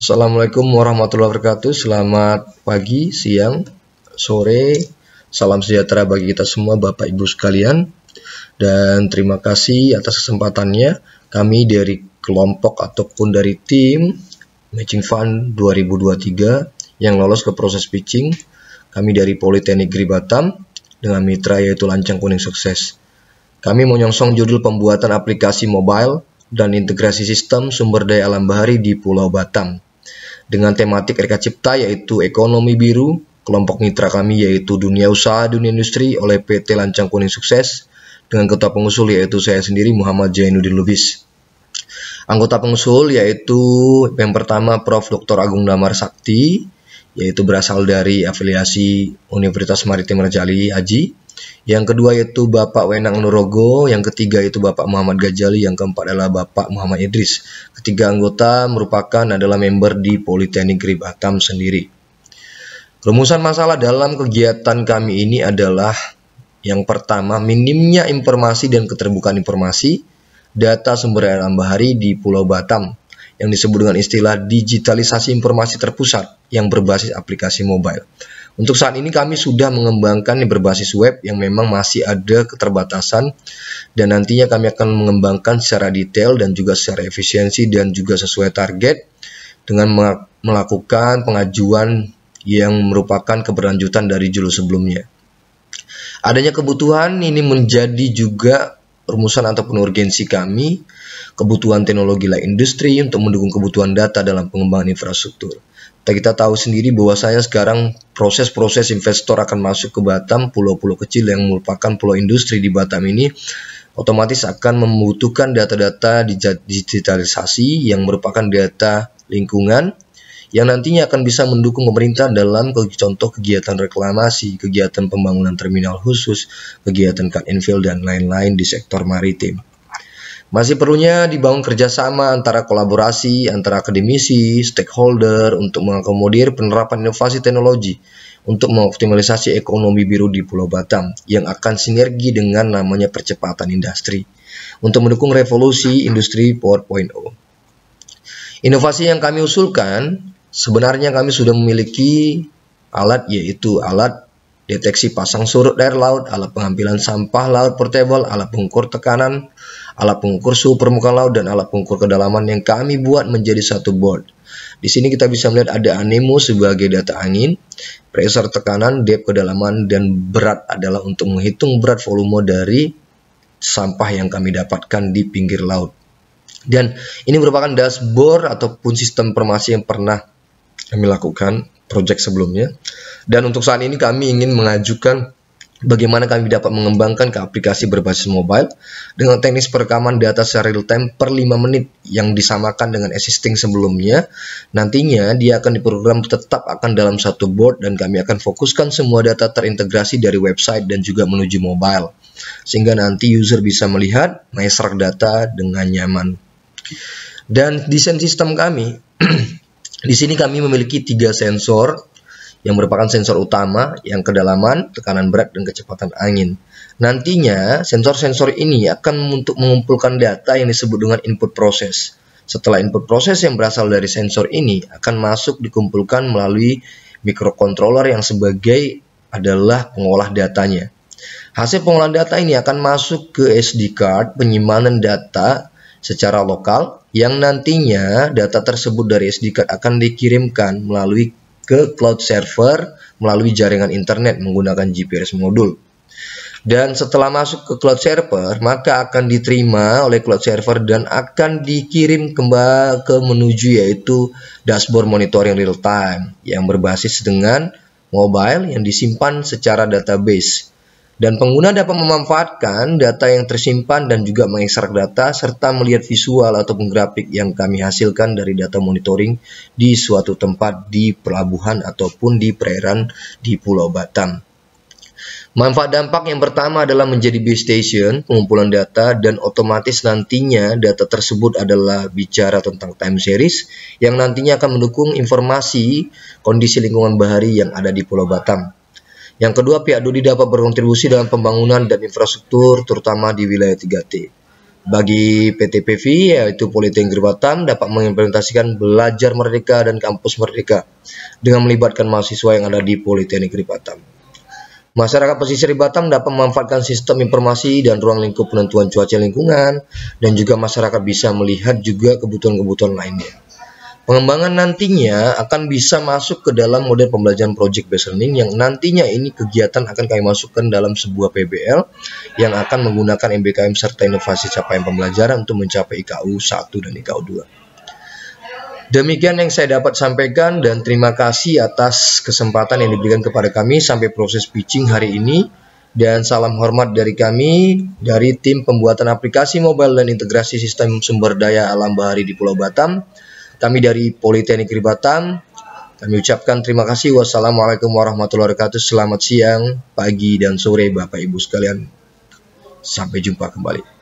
Assalamualaikum warahmatullahi wabarakatuh. Selamat pagi, siang, sore. Salam sejahtera bagi kita semua Bapak Ibu sekalian. Dan terima kasih atas kesempatannya. Kami dari kelompok ataupun dari tim Matching Fund 2023 yang lolos ke proses pitching. Kami dari Politeknik Negeri Batam dengan mitra yaitu Lancang Kuning Sukses. Kami menyongsong judul pembuatan aplikasi mobile dan integrasi sistem sumber daya alam bahari di Pulau Batam. Dengan tematik Eka Cipta yaitu ekonomi biru, kelompok mitra kami yaitu dunia usaha, dunia industri oleh PT Lancang Kuning Sukses, dengan ketua pengusul yaitu saya sendiri Muhammad Jainuddin Lubis. Anggota pengusul yaitu yang pertama Prof. Dr. Agung Damar Sakti, yaitu berasal dari afiliasi Universitas Maritim Raja Ali Haji. Yang kedua yaitu Bapak Wenang Nurogo, yang ketiga itu Bapak Muhammad Ghazali, yang keempat adalah Bapak Muhammad Idris. Ketiga anggota merupakan adalah member di Politeknik Negeri Batam sendiri. Rumusan masalah dalam kegiatan kami ini adalah yang pertama, minimnya informasi dan keterbukaan informasi data sumber daya alam bahari di Pulau Batam yang disebut dengan istilah digitalisasi informasi terpusat yang berbasis aplikasi mobile. Untuk saat ini kami sudah mengembangkan yang berbasis web yang memang masih ada keterbatasan, dan nantinya kami akan mengembangkan secara detail dan juga secara efisiensi dan juga sesuai target dengan melakukan pengajuan yang merupakan keberlanjutan dari judul sebelumnya. Adanya kebutuhan ini menjadi juga rumusan ataupun urgensi kami, kebutuhan teknologi lain industri untuk mendukung kebutuhan data dalam pengembangan infrastruktur. Kita tahu sendiri bahwasanya sekarang proses-proses investor akan masuk ke Batam, pulau-pulau kecil yang merupakan pulau industri di Batam ini, otomatis akan membutuhkan data-data digitalisasi yang merupakan data lingkungan, yang nantinya akan bisa mendukung pemerintah dalam contoh kegiatan reklamasi, kegiatan pembangunan terminal khusus, kegiatan cut and fill, dan lain-lain di sektor maritim. Masih perlunya dibangun kerjasama antara kolaborasi, antara akademisi, stakeholder untuk mengakomodir penerapan inovasi teknologi untuk mengoptimalisasi ekonomi biru di Pulau Batam yang akan sinergi dengan namanya percepatan industri untuk mendukung revolusi industri 4.0. Inovasi yang kami usulkan, sebenarnya kami sudah memiliki alat, yaitu alat deteksi pasang surut air laut, alat pengambilan sampah laut portable, alat pengukur tekanan, alat pengukur suhu permukaan laut, dan alat pengukur kedalaman yang kami buat menjadi satu board. Di sini kita bisa melihat ada anemo sebagai data angin, pressure tekanan, depth kedalaman, dan berat adalah untuk menghitung berat volume dari sampah yang kami dapatkan di pinggir laut. Dan ini merupakan dashboard ataupun sistem informasi yang pernah kami lakukan project sebelumnya. Dan untuk saat ini kami ingin mengajukan bagaimana kami dapat mengembangkan ke aplikasi berbasis mobile dengan teknis perekaman data secara real time per 5 menit yang disamakan dengan existing sebelumnya. Nantinya dia akan diprogram tetap akan dalam satu board, dan kami akan fokuskan semua data terintegrasi dari website dan juga menuju mobile, sehingga nanti user bisa melihat mengekstrak data dengan nyaman. Dan desain sistem kami di sini kami memiliki 3 sensor yang merupakan sensor utama, yang kedalaman, tekanan berat, dan kecepatan angin. Nantinya sensor-sensor ini akan untuk mengumpulkan data yang disebut dengan input proses. Setelah input proses yang berasal dari sensor ini akan masuk dikumpulkan melalui microcontroller yang sebagai adalah pengolah datanya. Hasil pengolahan data ini akan masuk ke SD card penyimpanan data secara lokal, yang nantinya data tersebut dari SD card akan dikirimkan melalui ke cloud server melalui jaringan internet menggunakan GPS modul. Dan setelah masuk ke cloud server, maka akan diterima oleh cloud server dan akan dikirim kembali ke menuju yaitu dashboard monitoring real time yang berbasis dengan mobile yang disimpan secara database. Dan pengguna dapat memanfaatkan data yang tersimpan dan juga mengekstrak data serta melihat visual ataupun grafik yang kami hasilkan dari data monitoring di suatu tempat di pelabuhan ataupun di perairan di Pulau Batam. Manfaat dampak yang pertama adalah menjadi base station pengumpulan data, dan otomatis nantinya data tersebut adalah bicara tentang time series yang nantinya akan mendukung informasi kondisi lingkungan bahari yang ada di Pulau Batam. Yang kedua, pihak DODI dapat berkontribusi dalam pembangunan dan infrastruktur terutama di wilayah 3T. Bagi PT PV, yaitu Politeknik Negeri Batam, dapat mengimplementasikan belajar merdeka dan kampus merdeka dengan melibatkan mahasiswa yang ada di Politeknik Negeri Batam. Masyarakat pesisir di Batam dapat memanfaatkan sistem informasi dan ruang lingkup penentuan cuaca lingkungan, dan juga masyarakat bisa melihat juga kebutuhan-kebutuhan lainnya. Pengembangan nantinya akan bisa masuk ke dalam model pembelajaran project based learning, yang nantinya ini kegiatan akan kami masukkan dalam sebuah PBL yang akan menggunakan MBKM serta inovasi capaian pembelajaran untuk mencapai IKU 1 dan IKU 2. Demikian yang saya dapat sampaikan, dan terima kasih atas kesempatan yang diberikan kepada kami sampai proses pitching hari ini, dan salam hormat dari kami dari tim pembuatan aplikasi mobile dan integrasi sistem sumber daya alam bahari di Pulau Batam. Kami dari Politeknik Negeri Batam, kami ucapkan terima kasih. Wassalamualaikum warahmatullahi wabarakatuh. Selamat siang, pagi, dan sore Bapak Ibu sekalian. Sampai jumpa kembali.